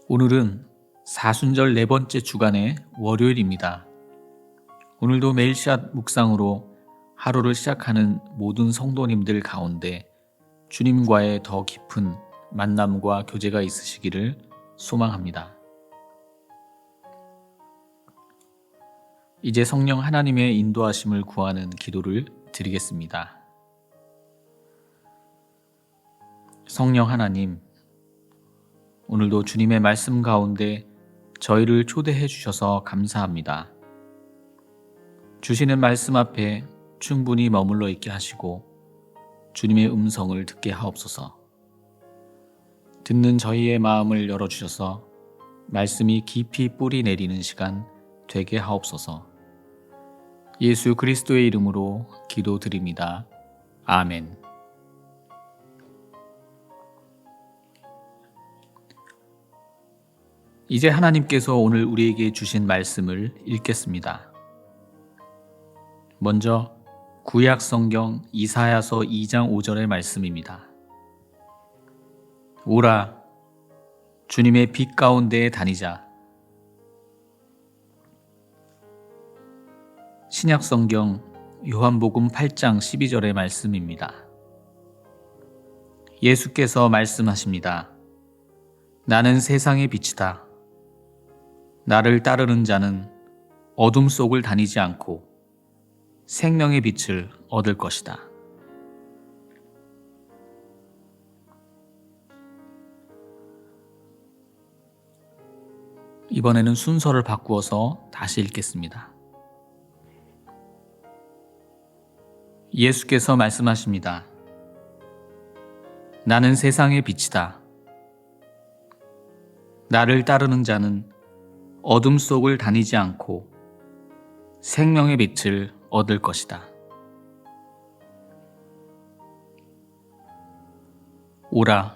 오늘은 사순절 네 번째 주간의 월요일입니다. 오늘도 매일샷 묵상으로 하루를 시작하는 모든 성도님들 가운데 주님과의 더 깊은 만남과 교제가 있으시기를 소망합니다. 이제 성령 하나님의 인도하심을 구하는 기도를 드리겠습니다. 성령 하나님, 오늘도 주님의 말씀 가운데 저희를 초대해 주셔서 감사합니다. 주시는 말씀 앞에 충분히 머물러 있게 하시고 주님의 음성을 듣게 하옵소서. 듣는 저희의 마음을 열어주셔서 말씀이 깊이 뿌리 내리는 시간 되게 하옵소서. 예수 그리스도의 이름으로 기도드립니다. 아멘. 이제 하나님께서 오늘 우리에게 주신 말씀을 읽겠습니다. 먼저 구약 성경 이사야서 2장 5절의 말씀입니다. 오라, 주님의 빛 가운데에 다니자. 신약 성경 요한복음 8장 12절의 말씀입니다. 예수께서 말씀하십니다. 나는 세상의 빛이다. 나를 따르는 자는 어둠 속을 다니지 않고 생명의 빛을 얻을 것이다. 이번에는 순서를 바꾸어서 다시 읽겠습니다. 예수께서 말씀하십니다. 나는 세상의 빛이다. 나를 따르는 자는 어둠 속을 다니지 않고 생명의 빛을 얻을 것이다. 오라,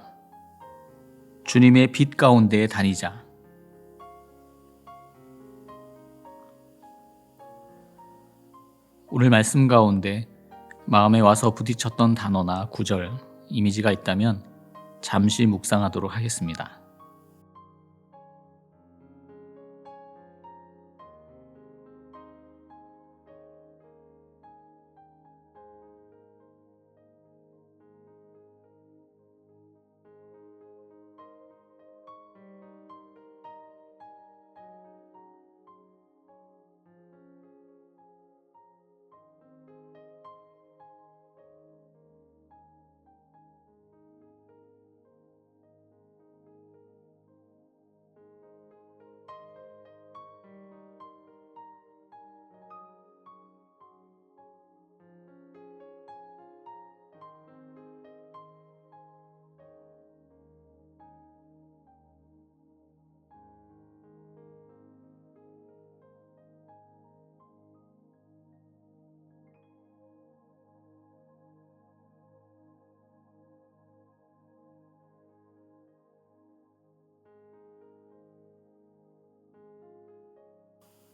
주님의 빛 가운데에 다니자. 오늘 말씀 가운데 마음에 와서 부딪혔던 단어나 구절, 이미지가 있다면 잠시 묵상하도록 하겠습니다.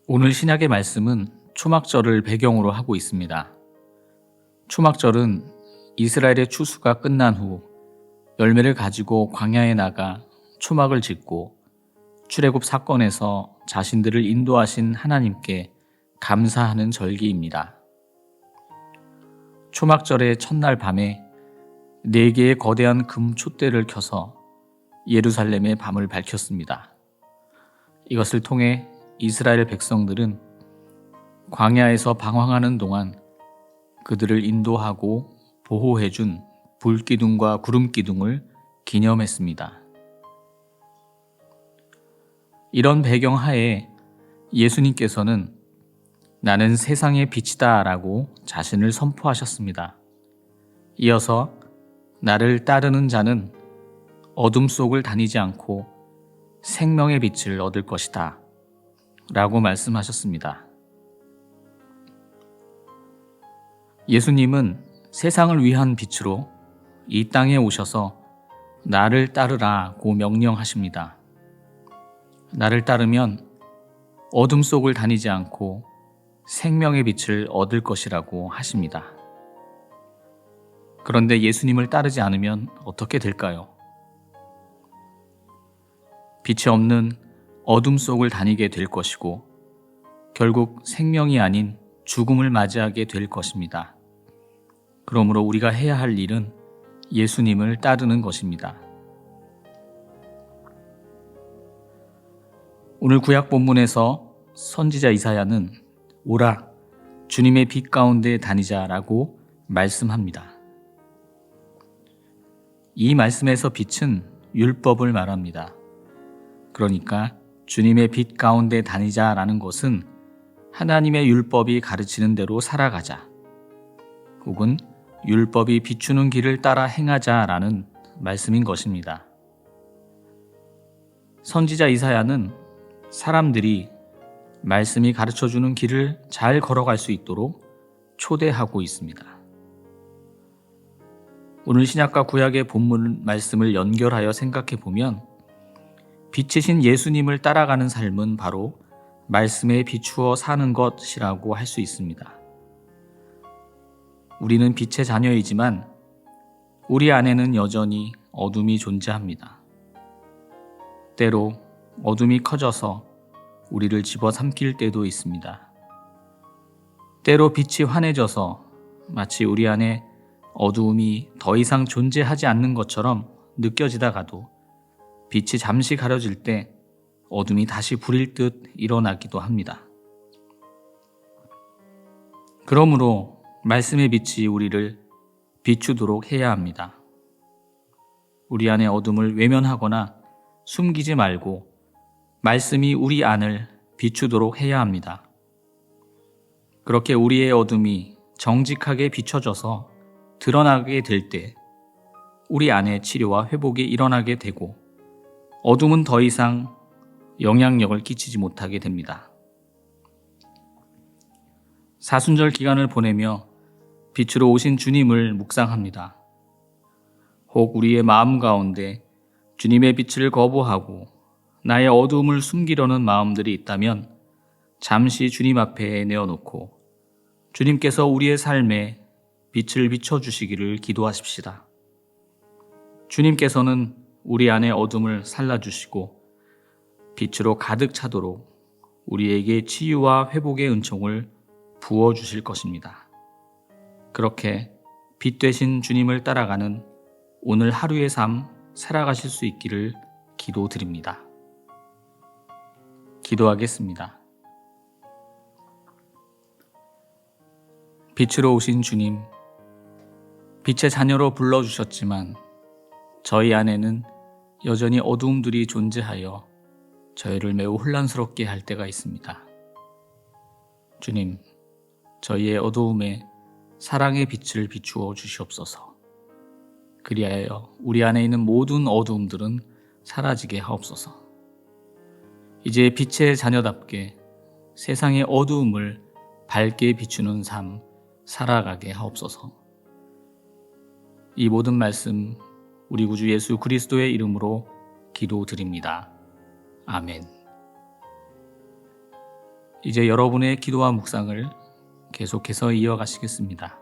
오늘 신약의 말씀은 초막절을 배경으로 하고 있습니다. 초막절은 이스라엘의 추수가 끝난 후 열매를 가지고 광야에 나가 초막을 짓고 출애굽 사건에서 자신들을 인도하신 하나님께 감사하는 절기입니다. 초막절의 첫날 밤에 4개의 거대한 금 촛대를 켜서 예루살렘의 밤을 밝혔습니다. 이것을 통해 이스라엘 백성들은 광야에서 방황하는 동안 그들을 인도하고 보호해준 불기둥과 구름기둥을 기념했습니다. 이런 배경 하에 예수님께서는 나는 세상의 빛이다 라고 자신을 선포하셨습니다. 이어서 나를 따르는 자는 어둠 속을 다니지 않고 생명의 빛을 얻을 것이다 라고 말씀하셨습니다. 예수님은 세상을 위한 빛으로 이 땅에 오셔서 나를 따르라고 명령하십니다. 나를 따르면 어둠 속을 다니지 않고 생명의 빛을 얻을 것이라고 하십니다. 그런데 예수님을 따르지 않으면 어떻게 될까요? 빛이 없는 어둠 속을 다니게 될 것이고 결국 생명이 아닌 죽음을 맞이하게 될 것입니다. 그러므로 우리가 해야 할 일은 예수님을 따르는 것입니다. 오늘 구약 본문에서 선지자 이사야는 오라, 주님의 빛 가운데 다니자라고 말씀합니다. 이 말씀에서 빛은 율법을 말합니다. 그러니까 주님의 빛 가운데 다니자라는 것은 하나님의 율법이 가르치는 대로 살아가자, 혹은 율법이 비추는 길을 따라 행하자라는 말씀인 것입니다. 선지자 이사야는 사람들이 말씀이 가르쳐주는 길을 잘 걸어갈 수 있도록 초대하고 있습니다. 오늘 신약과 구약의 본문 말씀을 연결하여 생각해 보면 빛이신 예수님을 따라가는 삶은 바로 말씀에 비추어 사는 것이라고 할 수 있습니다. 우리는 빛의 자녀이지만 우리 안에는 여전히 어둠이 존재합니다. 때로 어둠이 커져서 우리를 집어삼킬 때도 있습니다. 때로 빛이 환해져서 마치 우리 안에 어두움이 더 이상 존재하지 않는 것처럼 느껴지다가도 빛이 잠시 가려질 때 어둠이 다시 불일 듯 일어나기도 합니다. 그러므로 말씀의 빛이 우리를 비추도록 해야 합니다. 우리 안의 어둠을 외면하거나 숨기지 말고 말씀이 우리 안을 비추도록 해야 합니다. 그렇게 우리의 어둠이 정직하게 비춰져서 드러나게 될 때 우리 안에 치료와 회복이 일어나게 되고 어둠은 더 이상 영향력을 끼치지 못하게 됩니다. 사순절 기간을 보내며 빛으로 오신 주님을 묵상합니다. 혹 우리의 마음 가운데 주님의 빛을 거부하고 나의 어두움을 숨기려는 마음들이 있다면 잠시 주님 앞에 내어놓고 주님께서 우리의 삶에 빛을 비춰주시기를 기도하십시다. 주님께서는 우리 안의 어둠을 살라주시고 빛으로 가득 차도록 우리에게 치유와 회복의 은총을 부어주실 것입니다. 그렇게 빛 되신 주님을 따라가는 오늘 하루의 삶 살아가실 수 있기를 기도드립니다. 기도하겠습니다. 빛으로 오신 주님, 빛의 자녀로 불러주셨지만 저희 안에는 여전히 어두움들이 존재하여 저희를 매우 혼란스럽게 할 때가 있습니다. 주님, 저희의 어두움에 사랑의 빛을 비추어 주시옵소서. 그리하여 우리 안에 있는 모든 어두움들은 사라지게 하옵소서. 이제 빛의 자녀답게 세상의 어두움을 밝게 비추는 삶 살아가게 하옵소서. 이 모든 말씀 우리 구주 예수 그리스도의 이름으로 기도드립니다. 아멘. 이제 여러분의 기도와 묵상을 계속해서 이어가시겠습니다.